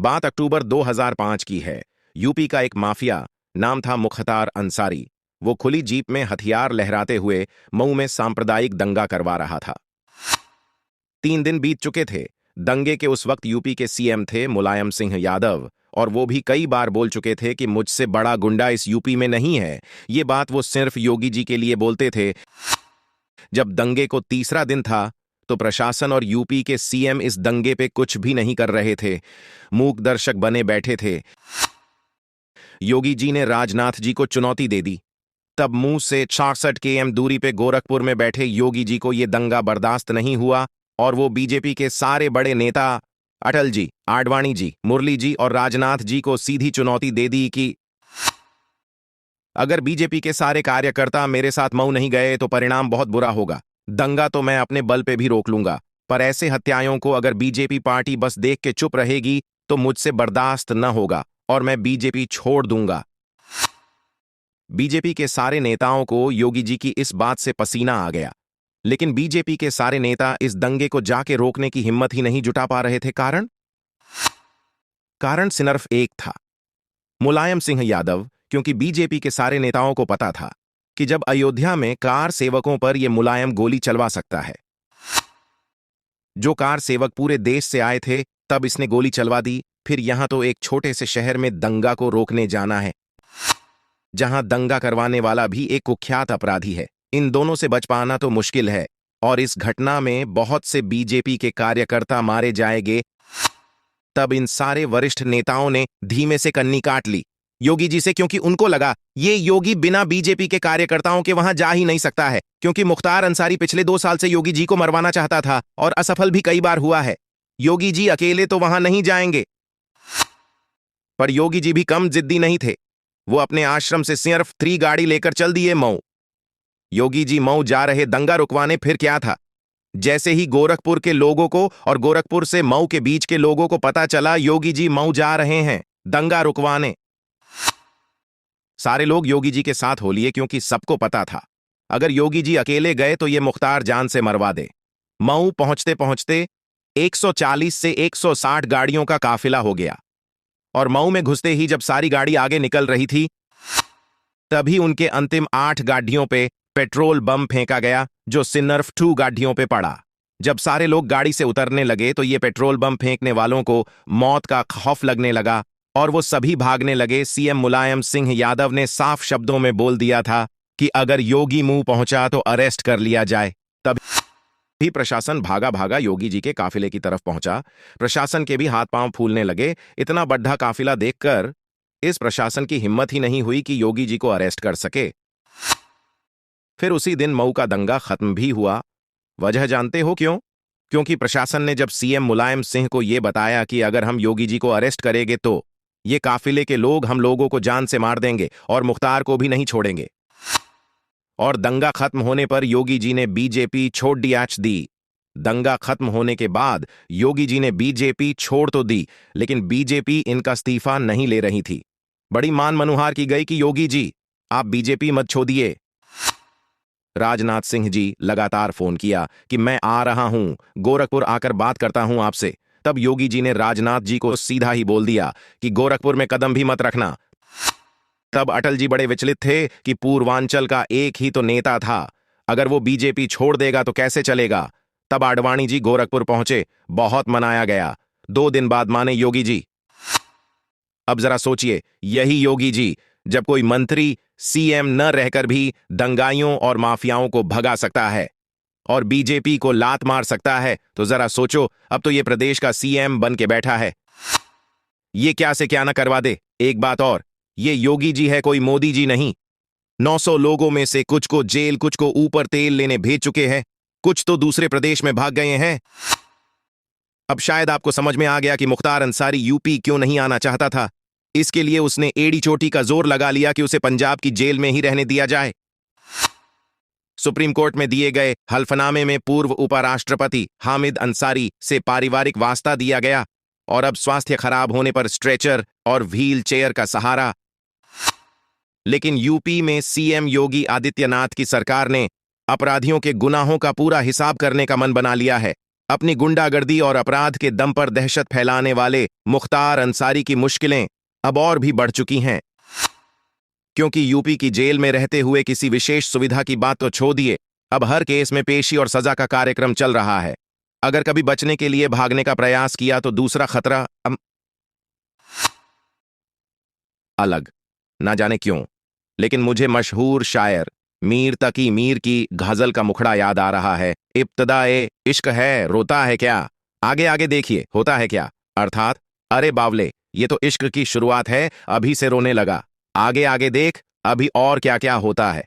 बात अक्टूबर 2005 की है। यूपी का एक माफिया, नाम था मुख्तार अंसारी, वो खुली जीप में हथियार लहराते हुए मऊ में सांप्रदायिक दंगा करवा रहा था। 3 दिन बीत चुके थे। दंगे के उस वक्त यूपी के सीएम थे मुलायम सिंह यादव, और वो भी कई बार बोल चुके थे कि मुझसे बड़ा गुंडा इस यूपी में नहीं है। ये बात वो सिर्फ योगी जी के लिए बोलते थे। जब दंगे को तीसरा दिन था तो प्रशासन और यूपी के सीएम इस दंगे पे कुछ भी नहीं कर रहे थे, मूक दर्शक बने बैठे थे। योगी जी ने राजनाथ जी को चुनौती दे दी। तब मुंह से 66 km दूरी पे गोरखपुर में बैठे योगी जी को यह दंगा बर्दाश्त नहीं हुआ और वो बीजेपी के सारे बड़े नेता अटल जी, आडवाणी जी, मुरली जी और राजनाथ जी को सीधी चुनौती दे दी कि अगर बीजेपी के सारे कार्यकर्ता मेरे साथ मऊ नहीं गए तो परिणाम बहुत बुरा होगा। दंगा तो मैं अपने बल पे भी रोक लूंगा, पर ऐसे हत्याओं को अगर बीजेपी पार्टी बस देख के चुप रहेगी तो मुझसे बर्दाश्त न होगा और मैं बीजेपी छोड़ दूंगा। बीजेपी के सारे नेताओं को योगी जी की इस बात से पसीना आ गया, लेकिन बीजेपी के सारे नेता इस दंगे को जाके रोकने की हिम्मत ही नहीं जुटा पा रहे थे। कारण सिर्फ एक था, मुलायम सिंह यादव। क्योंकि बीजेपी के सारे नेताओं को पता था कि जब अयोध्या में कार सेवकों पर यह मुलायम गोली चलवा सकता है, जो कार सेवक पूरे देश से आए थे, तब इसने गोली चलवा दी। फिर यहां तो एक छोटे से शहर में दंगा को रोकने जाना है, जहां दंगा करवाने वाला भी एक कुख्यात अपराधी है। इन दोनों से बच पाना तो मुश्किल है, और इस घटना में बहुत से बीजेपी के कार्यकर्ता मारे जाएंगे। तब इन सारे वरिष्ठ नेताओं ने धीमे से कन्नी काट ली योगी जी से, क्योंकि उनको लगा ये योगी बिना बीजेपी के कार्यकर्ताओं के वहां जा ही नहीं सकता है, क्योंकि मुख्तार अंसारी पिछले 2 साल से योगी जी को मरवाना चाहता था और असफल भी कई बार हुआ है। योगी जी अकेले तो वहां नहीं जाएंगे। पर योगी जी भी कम जिद्दी नहीं थे। वो अपने आश्रम से सिर्फ 3 गाड़ी लेकर चल दिए मऊ। योगी जी मऊ जा रहे दंगा रुकवाने। फिर क्या था, जैसे ही गोरखपुर के लोगों को और गोरखपुर से मऊ के बीच के लोगों को पता चला योगी जी मऊ जा रहे हैं दंगा रुकवाने, सारे लोग योगी जी के साथ हो लिए, क्योंकि सबको पता था अगर योगी जी अकेले गए तो ये मुख्तार जान से मरवा दे। मऊ पहुंचते पहुंचते 140 से 160 गाड़ियों का काफिला हो गया, और मऊ में घुसते ही जब सारी गाड़ी आगे निकल रही थी, तभी उनके अंतिम 8 गाड़ियों पे पेट्रोल बम फेंका गया, जो सिर्फ 2 गाड़ियों पे पड़ा। जब सारे लोग गाड़ी से उतरने लगे तो ये पेट्रोल बम फेंकने वालों को मौत का खौफ लगने लगा और वो सभी भागने लगे। सीएम मुलायम सिंह यादव ने साफ शब्दों में बोल दिया था कि अगर योगी मुंह पहुंचा तो अरेस्ट कर लिया जाए। तब भी प्रशासन भागा भागा योगी जी के काफिले की तरफ पहुंचा। प्रशासन के भी हाथ पांव फूलने लगे। इतना बड़ा काफिला देखकर इस प्रशासन की हिम्मत ही नहीं हुई कि योगी जी को अरेस्ट कर सके। फिर उसी दिन मऊ का दंगा खत्म भी हुआ। वजह जानते हो क्यों? क्योंकि प्रशासन ने जब सीएम मुलायम सिंह को यह बताया कि अगर हम योगी जी को अरेस्ट करेंगे तो ये काफिले के लोग हम लोगों को जान से मार देंगे और मुख्तार को भी नहीं छोड़ेंगे, और दंगा खत्म होने पर योगी जी ने बीजेपी छोड़ दी। दंगा खत्म होने के बाद योगी जी ने बीजेपी छोड़ तो दी, लेकिन बीजेपी इनका इस्तीफा नहीं ले रही थी। बड़ी मान मनुहार की गई कि योगी जी आप बीजेपी मत छोड़िए। राजनाथ सिंह जी लगातार फोन किया कि मैं आ रहा हूं, गोरखपुर आकर बात करता हूं आपसे। तब योगी जी ने राजनाथ जी को सीधा ही बोल दिया कि गोरखपुर में कदम भी मत रखना। तब अटल जी बड़े विचलित थे कि पूर्वांचल का एक ही तो नेता था, अगर वो बीजेपी छोड़ देगा तो कैसे चलेगा। तब आडवाणी जी गोरखपुर पहुंचे, बहुत मनाया गया। 2 दिन बाद माने योगी जी। अब जरा सोचिए, यही योगी जी जब कोई मंत्री सीएम न रहकर भी दंगाइयों और माफियाओं को भगा सकता है और बीजेपी को लात मार सकता है, तो जरा सोचो अब तो ये प्रदेश का सीएम बन के बैठा है। ये क्या से क्या ना करवा दे। एक बात और, ये योगी जी है, कोई मोदी जी नहीं। 900 लोगों में से कुछ को जेल, कुछ को ऊपर तेल लेने भेज चुके हैं, कुछ तो दूसरे प्रदेश में भाग गए हैं। अब शायद आपको समझ में आ गया कि मुख्तार अंसारी यूपी क्यों नहीं आना चाहता था। इसके लिए उसने एड़ी चोटी का जोर लगा लिया कि उसे पंजाब की जेल में ही रहने दिया जाए। सुप्रीम कोर्ट में दिए गए हल्फनामे में पूर्व उपराष्ट्रपति हामिद अंसारी से पारिवारिक वास्ता दिया गया, और अब स्वास्थ्य खराब होने पर स्ट्रेचर और व्हील चेयर का सहारा। लेकिन यूपी में सीएम योगी आदित्यनाथ की सरकार ने अपराधियों के गुनाहों का पूरा हिसाब करने का मन बना लिया है। अपनी गुंडागर्दी और अपराध के दम पर दहशत फैलाने वाले मुख्तार अंसारी की मुश्किलें अब और भी बढ़ चुकी हैं, क्योंकि यूपी की जेल में रहते हुए किसी विशेष सुविधा की बात तो छोड़ दिए, अब हर केस में पेशी और सजा का कार्यक्रम चल रहा है। अगर कभी बचने के लिए भागने का प्रयास किया तो दूसरा खतरा अलग। ना जाने क्यों, लेकिन मुझे मशहूर शायर मीर तकी मीर की गजल का मुखड़ा याद आ रहा है। इब्तदाए इश्क है, रोता है क्या, आगे आगे देखिए होता है क्या। अर्थात, अरे बावले, ये तो इश्क की शुरुआत है, अभी से रोने लगा, आगे आगे देख अभी और क्या क्या होता है।